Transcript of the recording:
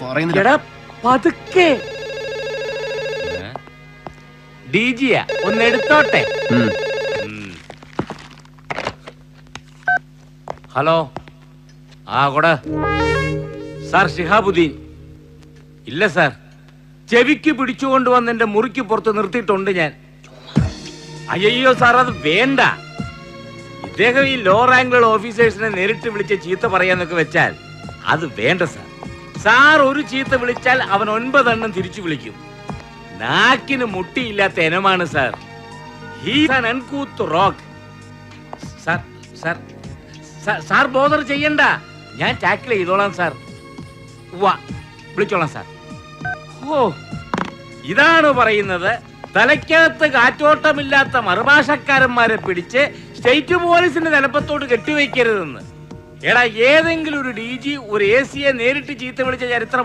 പറയുന്നില്ല. പതുക്കെ ഡിജിയാ ഒന്ന് എടുത്തോട്ടെ. ഹലോ, ആ കൂടെ സാർ ഷിഹാബുദ്ദീൻ. ഇല്ല സാർ, ചെവിക്ക് പിടിച്ചുകൊണ്ട് വന്ന് എന്റെ മുറിക്ക് പുറത്ത് നിർത്തിയിട്ടുണ്ട് ഞാൻ. അയ്യോ സാർ, അത് വേണ്ട. ഇദ്ദേഹം ഈ ലോ റാങ്കുള്ള ഓഫീസേഴ്സിനെ നേരിട്ട് വിളിച്ച് ചീത്ത പറയാന്നൊക്കെ വെച്ചാൽ അത് വേണ്ട സാർ. സാർ ഒരു ചീത്ത വിളിച്ചാൽ അവൻ 9 എണ്ണം തിരിച്ചു വിളിക്കും. നാക്കിന് മുട്ടിയില്ലാത്ത ഇനമാണ് sir. He's an അൺകൂത്ത് rock. Sir sir sir bother ചെയ്യണ്ട, ഞാൻ ടാക്കിൾ ചെയ്തോളാം സാർ. വിളിച്ചോളാം സാർ. ഓ, ഇതാണ് പറയുന്നത് തലയ്ക്കകത്ത് കാറ്റോട്ടമില്ലാത്ത മറുഭാഷക്കാരന്മാരെ പിടിച്ച് സ്റ്റേറ്റ് പോലീസിന്റെ തലപ്പത്തോട് കെട്ടിവെക്കരുതെന്ന്. എടാ, ഏതെങ്കിലും ഒരു DG ഒരു AC നേരിട്ട് ചീത്ത വിളിച്ച ചരിത്രം